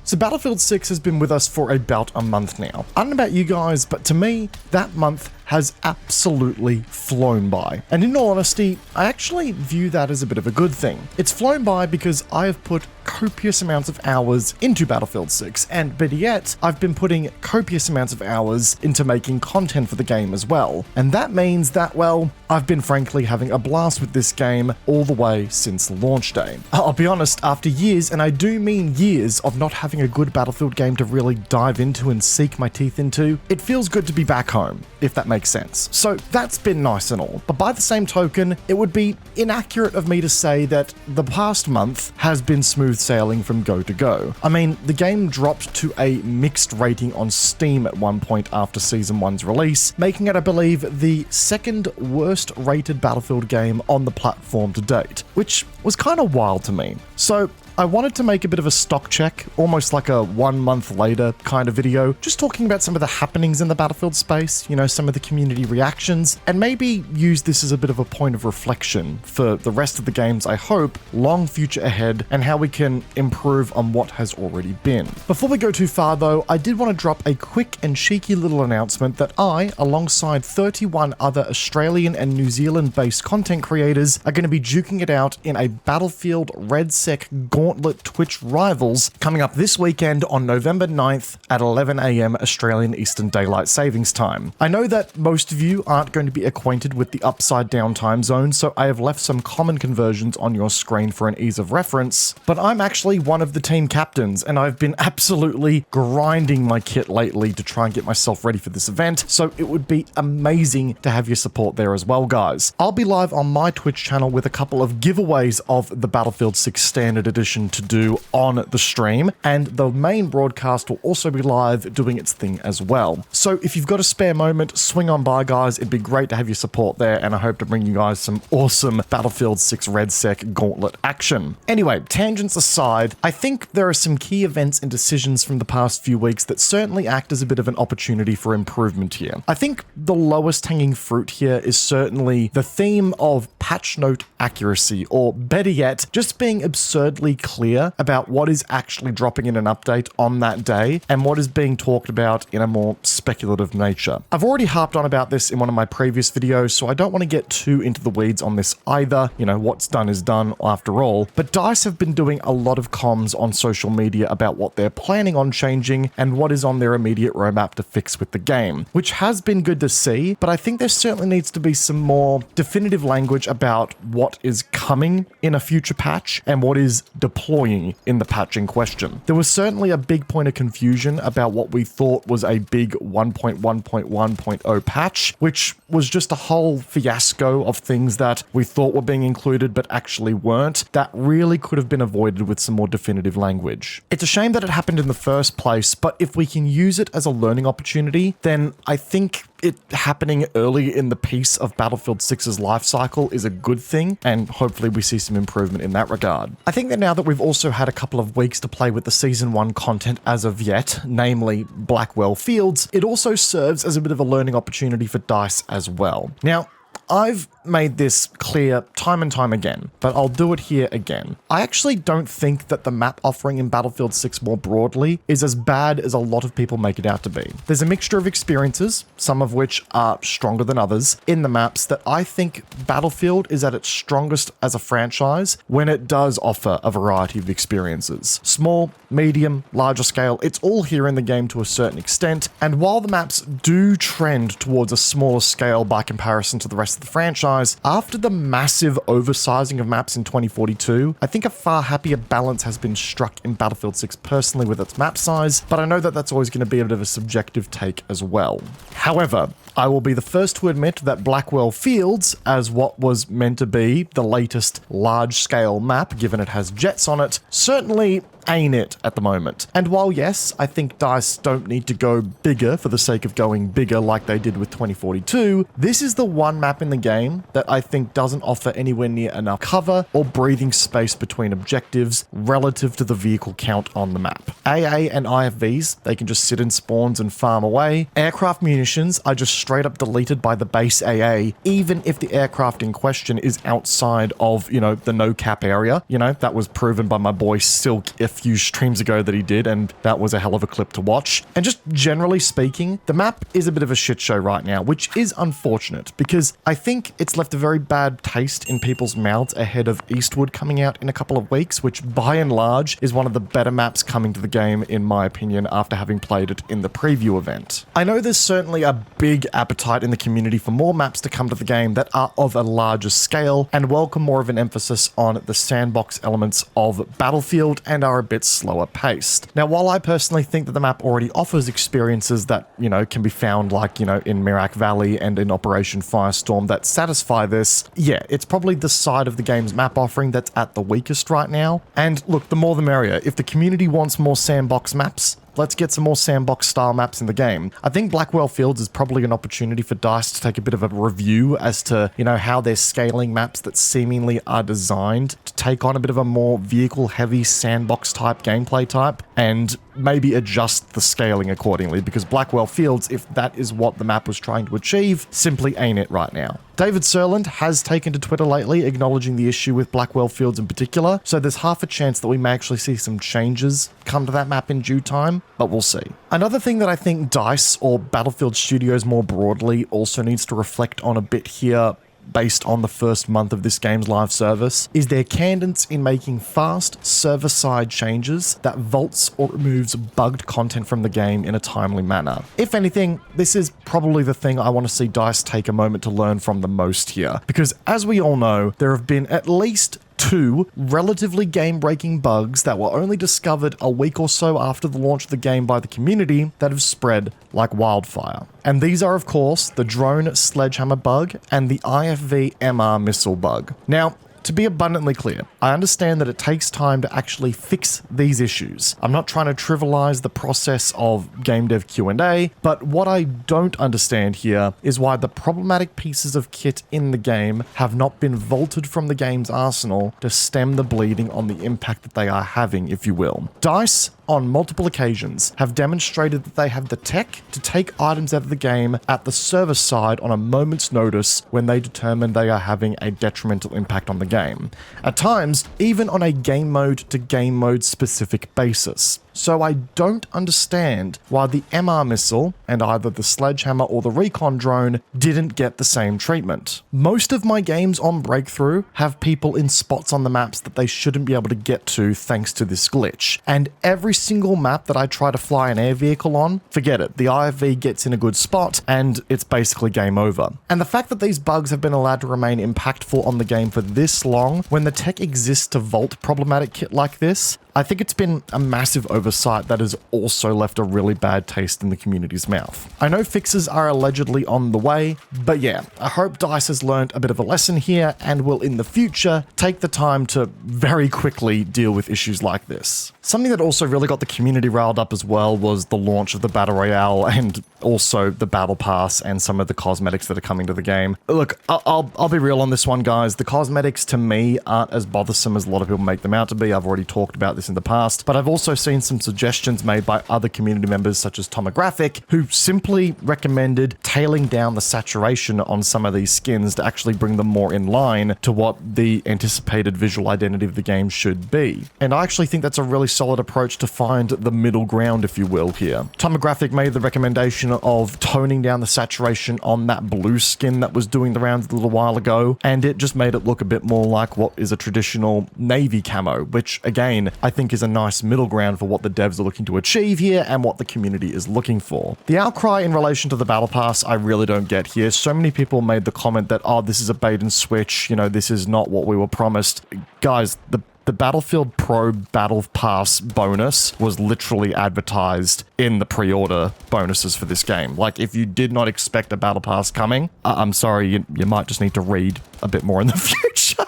So Battlefield 6 has been with us for about a month now. I don't know about you guys, but to me, that month has absolutely flown by. And in all honesty, I actually view that as a bit of a good thing. It's flown by because I have put copious amounts of hours into Battlefield 6, and better yet, I've been putting copious amounts of hours into making content for the game as well. And that means that, well, I've been frankly having a blast with this game all the way since launch day. I'll be honest, after years, and I do mean years, of not having a good Battlefield game to really dive into and sink my teeth into, it feels good to be back home, if that makes sense. So that's been nice and all, but by the same token, it would be inaccurate of me to say that the past month has been smooth sailing from go to go. I mean, the game dropped to a mixed rating on Steam at one point after Season 1's release, making it, I believe, the second worst rated Battlefield game on the platform to date, which was kind of wild to me. So I wanted to make a bit of a stock check, almost like a 1 month later kind of video, just talking about some of the happenings in the Battlefield space, you know, some of the community reactions, and maybe use this as a bit of a point of reflection for the rest of the games, I hope, long future ahead, and how we can improve on what has already been. Before we go too far though, I did want to drop a quick and cheeky little announcement that I, alongside 31 other Australian and New Zealand based content creators, are going to be duking it out in a Battlefield RedSec Gauntlet Twitch Rivals coming up this weekend on November 9th at 11 AM Australian Eastern Daylight Savings Time. I know that most of you aren't going to be acquainted with the upside down time zone, so I have left some common conversions on your screen for an ease of reference, but I'm actually one of the team captains, and I've been absolutely grinding my kit lately to try and get myself ready for this event, so it would be amazing to have your support there as well, guys. I'll be live on my Twitch channel with a couple of giveaways of the Battlefield 6 Standard Edition to do on the stream, and the main broadcast will also be live doing its thing as well. So if you've got a spare moment, swing on by, guys. It'd be great to have your support there, and I hope to bring you guys some awesome Battlefield 6 RedSec Gauntlet action. Anyway, tangents aside, I think there are some key events and decisions from the past few weeks that certainly act as a bit of an opportunity for improvement here. I think the lowest hanging fruit here is certainly the theme of patch note accuracy, or better yet, just being absurdly clear about what is actually dropping in an update on that day and what is being talked about in a more speculative nature. I've already harped on about this in one of my previous videos, so I don't want to get too into the weeds on this either. You know, what's done is done after all, but DICE have been doing a lot of comms on social media about what they're planning on changing and what is on their immediate roadmap to fix with the game, which has been good to see, but I think there certainly needs to be some more definitive language about what is coming in a future patch and what is deploying in the patch in question. There was certainly a big point of confusion about what we thought was a big 1.1.1.0 patch, which was just a whole fiasco of things that we thought were being included but actually weren't, that really could have been avoided with some more definitive language. It's a shame that it happened in the first place, but if we can use it as a learning opportunity, then I think it happening early in the piece of Battlefield 6's life cycle is a good thing, and hopefully we see some improvement in that regard. I think that now that we've also had a couple of weeks to play with the Season 1 content as of yet, namely Blackwell Fields, it also serves as a bit of a learning opportunity for DICE as well. Now, I've made this clear time and time again, but I'll do it here again. I actually don't think that the map offering in Battlefield 6 more broadly is as bad as a lot of people make it out to be. There's a mixture of experiences, some of which are stronger than others, in the maps that I think Battlefield is at its strongest as a franchise when it does offer a variety of experiences. Small, medium, larger scale, it's all here in the game to a certain extent, and while the maps do trend towards a smaller scale by comparison to the rest of the franchise, after the massive oversizing of maps in 2042, I think a far happier balance has been struck in Battlefield 6 personally with its map size, but I know that that's always going to be a bit of a subjective take as well. However, I will be the first to admit that Blackwell Fields, as what was meant to be the latest large-scale map, given it has jets on it, certainly ain't it at the moment. And while yes, I think DICE don't need to go bigger for the sake of going bigger like they did with 2042, this is the one map in the game that I think doesn't offer anywhere near enough cover or breathing space between objectives relative to the vehicle count on the map. AA and IFVs, they can just sit in spawns and farm away. Aircraft munitions are just straight up deleted by the base AA, even if the aircraft in question is outside of, you know, the no cap area. You know, that was proven by my boy Silk If few streams ago that he did, and that was a hell of a clip to watch. And just generally speaking, the map is a bit of a shit show right now, which is unfortunate because I think it's left a very bad taste in people's mouths ahead of Eastwood coming out in a couple of weeks, which by and large is one of the better maps coming to the game in my opinion after having played it in the preview event. I know there's certainly a big appetite in the community for more maps to come to the game that are of a larger scale and welcome more of an emphasis on the sandbox elements of Battlefield and are a bit slower paced. Now, while I personally think that the map already offers experiences that, can be found like, in Mirac Valley and in Operation Firestorm that satisfy this, yeah, it's probably the side of the game's map offering that's at the weakest right now. And look, the more the merrier. If the community wants more sandbox maps, let's get some more sandbox style maps in the game. I think Blackwell Fields is probably an opportunity for DICE to take a bit of a review as to, how they're scaling maps that seemingly are designed to take on a bit of a more vehicle heavy sandbox type gameplay type and maybe adjust the scaling accordingly, because Blackwell Fields, if that is what the map was trying to achieve, simply ain't it right now. David Serland has taken to Twitter lately acknowledging the issue with Blackwell Fields in particular, so there's half a chance that we may actually see some changes come to that map in due time, but we'll see. Another thing that I think DICE, or Battlefield Studios more broadly, also needs to reflect on a bit here based on the first month of this game's live service, is their cadence in making fast server-side changes that vaults or removes bugged content from the game in a timely manner. If anything, this is probably the thing I want to see DICE take a moment to learn from the most here, because as we all know, there have been at least 2 relatively game-breaking bugs that were only discovered a week or so after the launch of the game by the community that have spread like wildfire. And these are, of course, the drone sledgehammer bug and the IFV MR missile bug. Now, to be abundantly clear, I understand that it takes time to actually fix these issues. I'm not trying to trivialize the process of game dev Q&A, but what I don't understand here is why the problematic pieces of kit in the game have not been vaulted from the game's arsenal to stem the bleeding on the impact that they are having, if you will. DICE, on multiple occasions, have demonstrated that they have the tech to take items out of the game at the server side on a moment's notice when they determine they are having a detrimental impact on the game. At times, even on a game mode to game mode specific basis. So I don't understand why the MR missile and either the sledgehammer or the recon drone didn't get the same treatment. Most of my games on Breakthrough have people in spots on the maps that they shouldn't be able to get to thanks to this glitch. And every single map that I try to fly an air vehicle on, forget it, the IFV gets in a good spot and it's basically game over. And the fact that these bugs have been allowed to remain impactful on the game for this long, when the tech exists to vault problematic kit like this, I think it's been a massive oversight that has also left a really bad taste in the community's mouth. I know fixes are allegedly on the way, but yeah, I hope DICE has learned a bit of a lesson here and will in the future take the time to very quickly deal with issues like this. Something that also really got the community riled up as well was the launch of the Battle Royale and also the Battle Pass and some of the cosmetics that are coming to the game. Look, I'll be real on this one, guys. The cosmetics to me aren't as bothersome as a lot of people make them out to be. I've already talked about this in the past, but I've also seen some suggestions made by other community members such as Tomographic, who simply recommended tailing down the saturation on some of these skins to actually bring them more in line to what the anticipated visual identity of the game should be. And I actually think that's a really solid approach to find the middle ground, if you will, here. Tomographic made the recommendation of toning down the saturation on that blue skin that was doing the rounds a little while ago, and it just made it look a bit more like what is a traditional navy camo, which again, I think is a nice middle ground for what the devs are looking to achieve here and what the community is looking for. The outcry in relation to the Battle Pass, I really don't get here. So many people made the comment that, oh, this is a bait and switch, this is not what we were promised. Guys, the Battlefield Pro Battle Pass bonus was literally advertised in the pre-order bonuses for this game. Like, if you did not expect a Battle Pass coming, I'm sorry, you might just need to read a bit more in the future.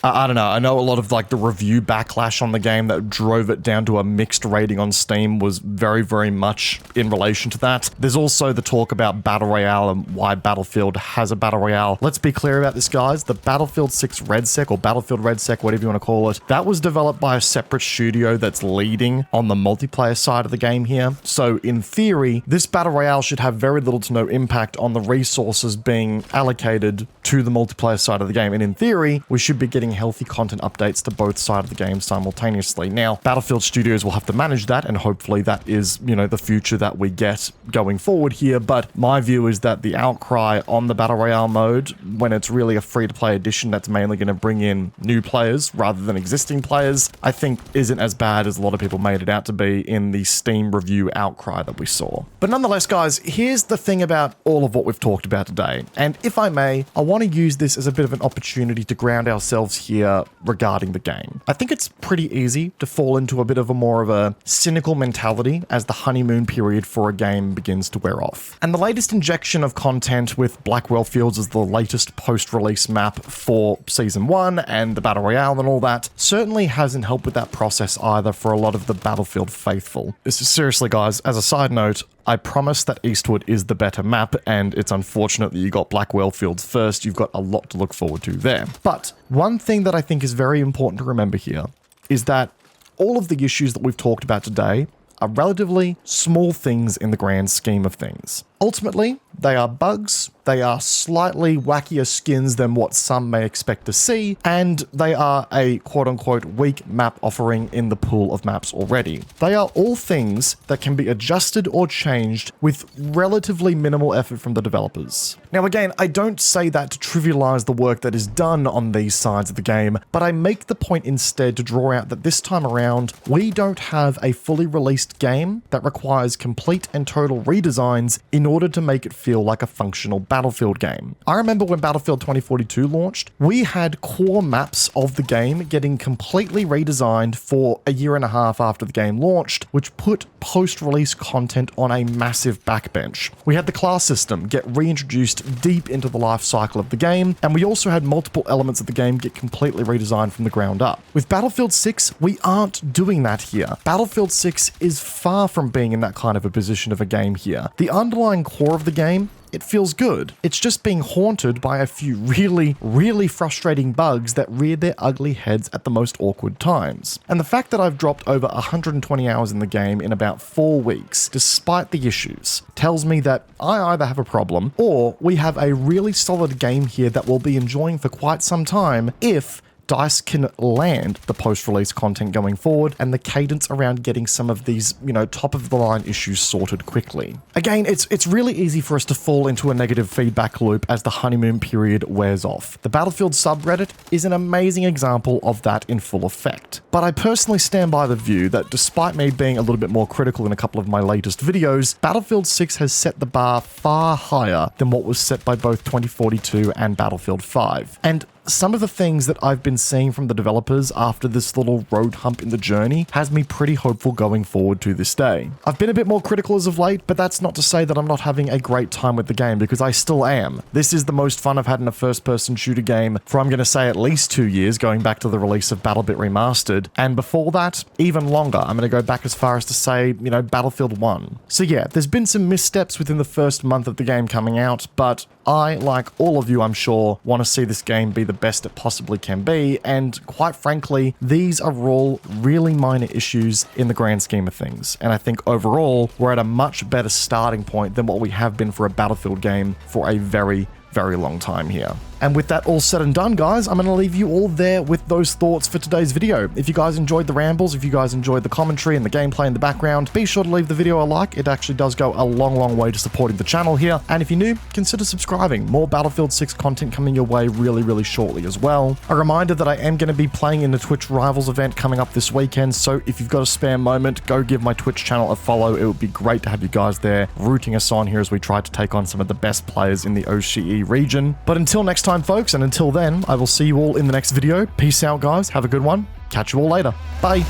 I don't know. I know a lot of the review backlash on the game that drove it down to a mixed rating on Steam was very, very much in relation to that. There's also the talk about Battle Royale and why Battlefield has a Battle Royale. Let's be clear about this, guys. The Battlefield 6 RedSec, or Battlefield RedSec, whatever you want to call it, that was developed by a separate studio that's leading on the multiplayer side of the game here. So in theory, this Battle Royale should have very little to no impact on the resources being allocated to the multiplayer side of the game. And in theory, we should be getting healthy content updates to both sides of the game simultaneously. Now, Battlefield Studios will have to manage that, and hopefully that is, the future that we get going forward here, but my view is that the outcry on the Battle Royale mode, when it's really a free-to-play edition that's mainly going to bring in new players rather than existing players, I think isn't as bad as a lot of people made it out to be in the Steam review outcry that we saw. But nonetheless, guys, here's the thing about all of what we've talked about today, and if I may, I want to use this as a bit of an opportunity to ground ourselves here regarding the game. I think it's pretty easy to fall into a bit of a cynical mentality as the honeymoon period for a game begins to wear off. And the latest injection of content with Blackwell Fields as the latest post-release map for Season 1 and the Battle Royale and all that certainly hasn't helped with that process either for a lot of the Battlefield faithful. This is seriously, guys, as a side note, I promise that Eastwood is the better map, and it's unfortunate that you got Blackwell Fields first. You've got a lot to look forward to there. But one thing that I think is very important to remember here is that all of the issues that we've talked about today are relatively small things in the grand scheme of things. Ultimately, they are bugs, they are slightly wackier skins than what some may expect to see, and they are a quote-unquote weak map offering in the pool of maps already. They are all things that can be adjusted or changed with relatively minimal effort from the developers. Now again, I don't say that to trivialize the work that is done on these sides of the game, but I make the point instead to draw out that this time around, we don't have a fully released game that requires complete and total redesigns in order to make it feel like a functional Battlefield game. I remember when Battlefield 2042 launched, we had core maps of the game getting completely redesigned for a year and a half after the game launched, which put post-release content on a massive backbench. We had the class system get reintroduced deep into the life cycle of the game, and we also had multiple elements of the game get completely redesigned from the ground up. With Battlefield 6, we aren't doing that here. Battlefield 6 is far from being in that kind of a position of a game here. The underlying core of the game, it feels good. It's just being haunted by a few really frustrating bugs that rear their ugly heads at the most awkward times. And the fact that I've dropped over 120 hours in the game in about 4 weeks, despite the issues, tells me that I either have a problem or we have a really solid game here that we'll be enjoying for quite some time if DICE can land the post-release content going forward and the cadence around getting some of these, top-of-the-line issues sorted quickly. Again, it's really easy for us to fall into a negative feedback loop as the honeymoon period wears off. The Battlefield subreddit is an amazing example of that in full effect. But I personally stand by the view that despite me being a little bit more critical in a couple of my latest videos, Battlefield 6 has set the bar far higher than what was set by both 2042 and Battlefield 5. And some of the things that I've been seeing from the developers after this little road hump in the journey has me pretty hopeful going forward to this day. I've been a bit more critical as of late, but that's not to say that I'm not having a great time with the game, because I still am. This is the most fun I've had in a first-person shooter game for, I'm going to say, at least 2 years, going back to the release of BattleBit Remastered, and before that, even longer. I'm going to go back as far as to say, Battlefield 1. So yeah, there's been some missteps within the first month of the game coming out, but I, like all of you I'm sure, want to see this game be the best it possibly can be, and quite frankly, these are all really minor issues in the grand scheme of things, and I think overall, we're at a much better starting point than what we have been for a Battlefield game for a very long time here. And with that all said and done, guys, I'm going to leave you all there with those thoughts for today's video. If you guys enjoyed the rambles, if you guys enjoyed the commentary and the gameplay in the background, be sure to leave the video a like. It actually does go a long way to supporting the channel here. And if you're new, consider subscribing. More Battlefield 6 content coming your way really shortly as well. A reminder that I am going to be playing in the Twitch Rivals event coming up this weekend, so if you've got a spare moment, go give my Twitch channel a follow. It would be great to have you guys there rooting us on here as we try to take on some of the best players in the OCE region. But until next time, folks, and until then, I will see you all in the next video. Peace out, guys. Have a good one. Catch you all later. Bye.